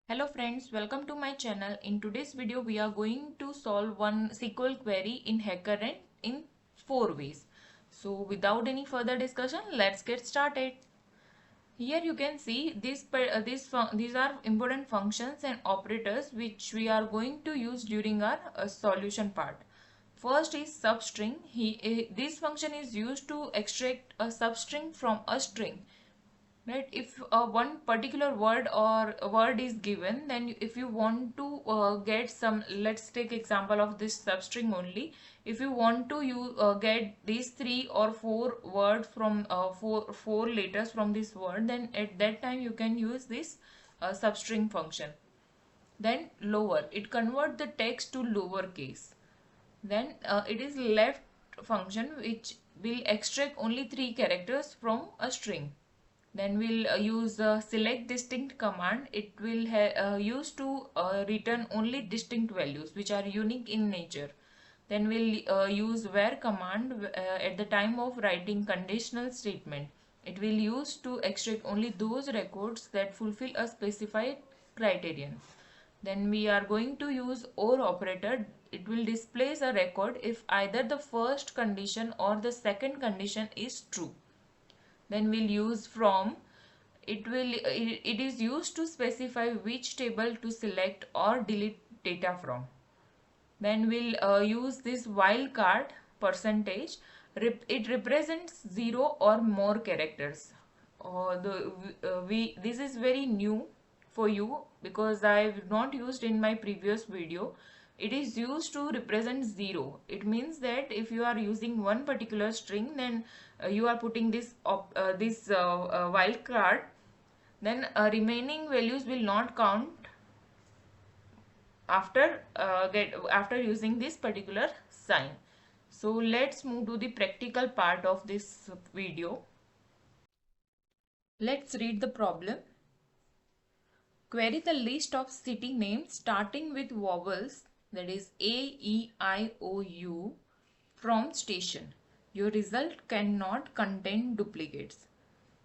Hello friends, welcome to my channel. In today's video, we are going to solve one SQL query in HackerRank in 4 ways. So without any further discussion, let's get started. Here you can see these are important functions and operators which we are going to use during our solution part. First is substring. This function is used to extract a substring from a string. Right, if one particular word or a word is given, then if you want to get some, let's take example of this substring only. If you want to get these 3 or 4 words from four letters from this word, then at that time you can use this substring function. Then lower, it convert the text to lowercase. Then it is left function which will extract only 3 characters from a string. Then we'll use select distinct command. It will use to return only distinct values which are unique in nature. Then we'll use where command at the time of writing conditional statement. It will use to extract only those records that fulfill a specified criterion. Then we are going to use OR operator. It will displace a record if either the first condition or the second condition is true. Then we'll use from. It is used to specify which table to select or delete data from. Then we'll use this wildcard percentage. It represents 0 or more characters. This is very new for you because I've not used in my previous video. It is used to represent 0. It means that if you are using one particular string, then you are putting this wildcard, then remaining values will not count after using this particular sign. So let's move to the practical part of this video. Let's read the problem. Query the list of city names starting with vowels, that is A, E, I, O, U, from station. Your result cannot contain duplicates.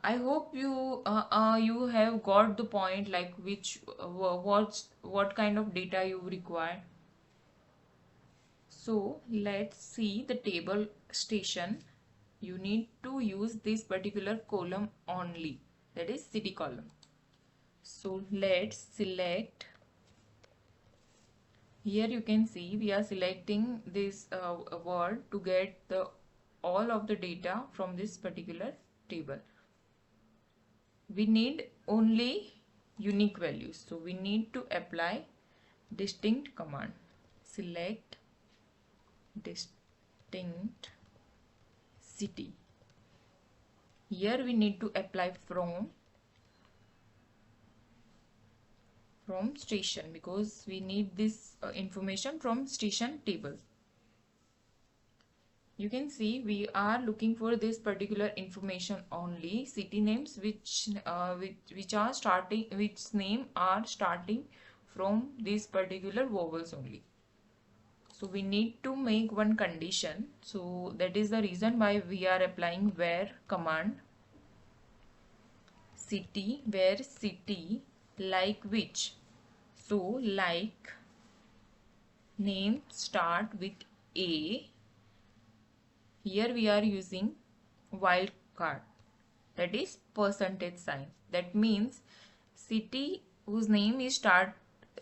I hope you have got the point, like what kind of data you require. So let's see the table station. You need to use this particular column only, that is city column. So let's select. Here you can see we are selecting this word to get all of the data from this particular table. We need only unique values, so we need to apply distinct command. Select distinct city. Here we need to apply from station because we need this information from station table. You can see we are looking for this particular information only, city names which name are starting from these particular vowels only. So we need to make one condition. So that is the reason why we are applying where command. City, where city, like which. So like name start with A. Here we are using wildcard, that is percentage sign. That means city whose name is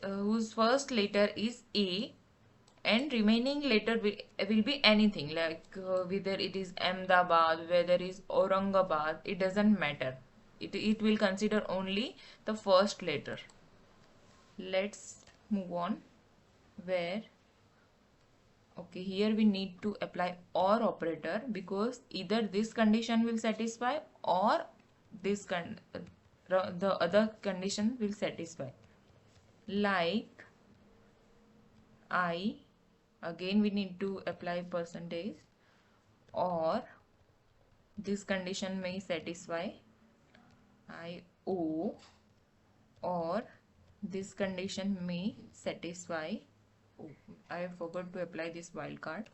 whose first letter is A and remaining letter will be anything, like whether it is Ahmedabad, whether it is Aurangabad, it doesn't matter. It will consider only the first letter. Let's move on. Where okay, here we need to apply OR operator because either this condition will satisfy or the other condition will satisfy. Like I, again we need to apply percentage, or this condition may satisfy I, O, or this condition may satisfy. Oh, I forgot to apply this wildcard.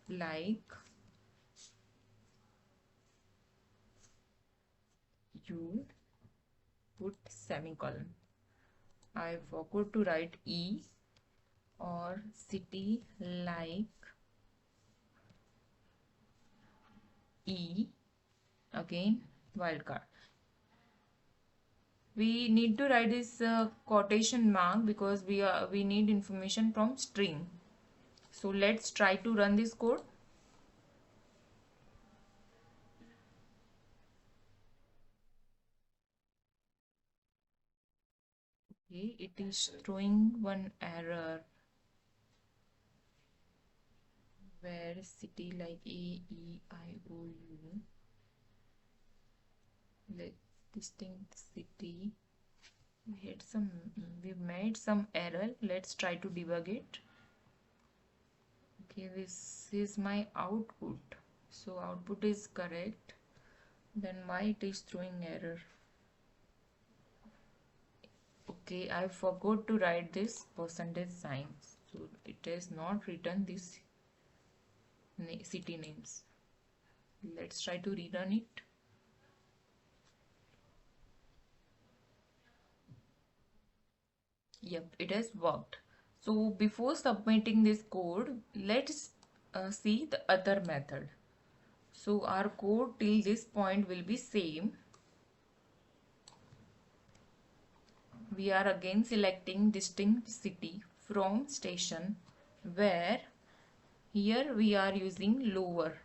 Like you put semicolon. I forgot to write E, or city like E, again wildcard. We need to write this quotation mark because we need information from string. So let's try to run this code. Okay, it is throwing one error where city like A, E, I, O, U. Distinct city. We made some error. Let's try to debug it. Okay, this is my output. So output is correct. Then why it is throwing error? Okay, I forgot to write this percentage signs. So it has not written this city names. Let's try to rerun it. Yep, it has worked. So before submitting this code, let's see the other method. So our code till this point will be same. We are again selecting distinct city from station, where here we are using lower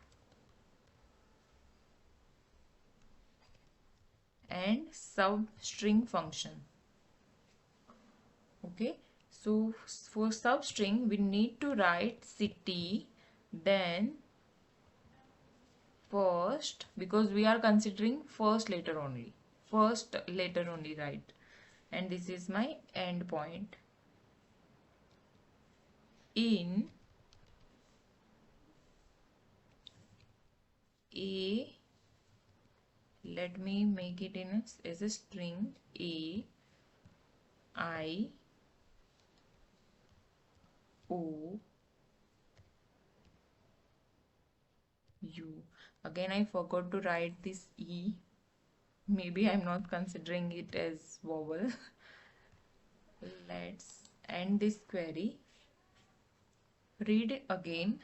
and substring function. Okay, so for substring we need to write city, then first, because we are considering first letter only, right? And this is my end point. In a, let me make it in as a string, A, I, O, U. Again, I forgot to write this E. Maybe I'm not considering it as vowel. Let's end this query. Read it again.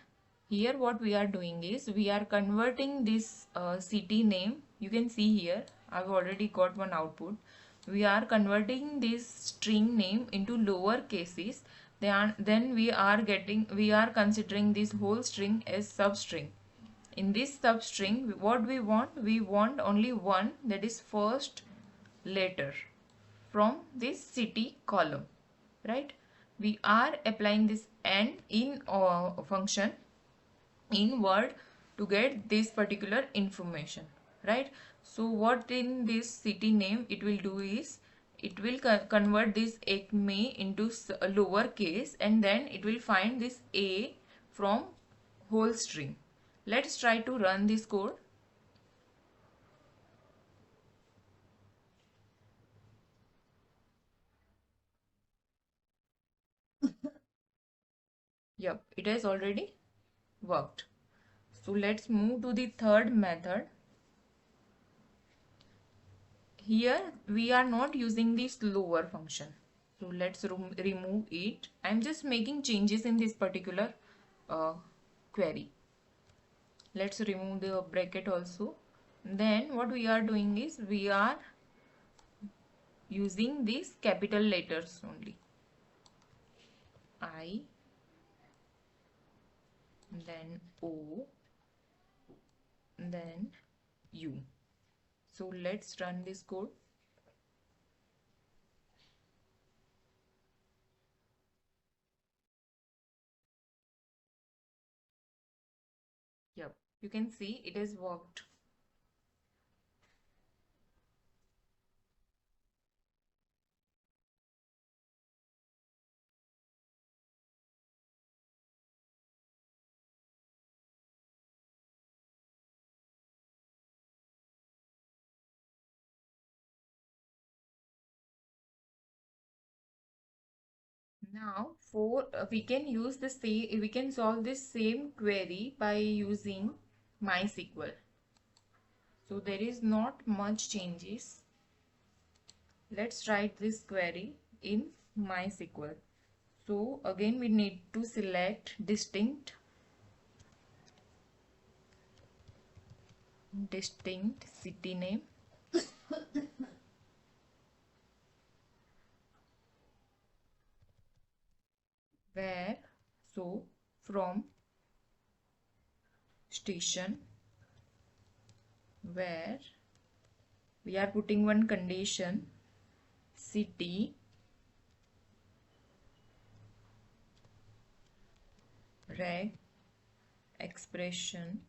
Here what we are doing is we are converting this city name. You can see here I've already got one output. We are converting this string name into lower cases. Then we are considering this whole string as substring. In this substring, what we want only one, that is first letter from this city column, right? We are applying this AND in function in word to get this particular information, right? So what in this city name it will do is it will convert this acme into a lower case, and then it will find this A from whole string. Let's try to run this code. Yep, it has already worked. So let's move to the third method. Here we are not using this lower function. So let's remove it. I'm just making changes in this particular query. Let's remove the bracket also. Then what we are doing is we are using these capital letters only. I, then O, then U. So let's run this code. Yep, you can see it has worked. Now for we can use the same, we can solve this same query by using MySQL. So there is not much changes. Let's write this query in MySQL. So again we need to select distinct city name, where, so from station, where we are putting one condition, city reg expression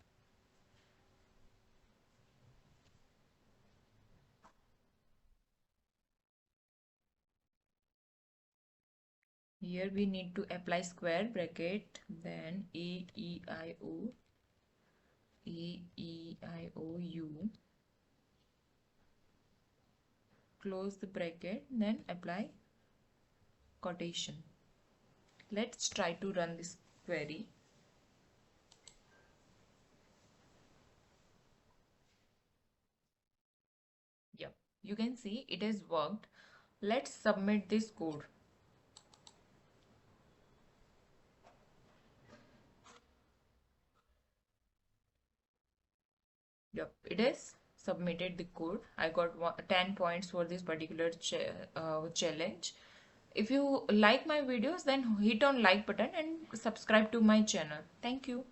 here we need to apply square bracket, then a e i o u, close the bracket, then apply quotation. Let's try to run this query. Yep, you can see it has worked. Let's submit this code. Yep, it is submitted the code. I got 10 points for this particular challenge. If you like my videos, then hit on like button and subscribe to my channel. Thank you.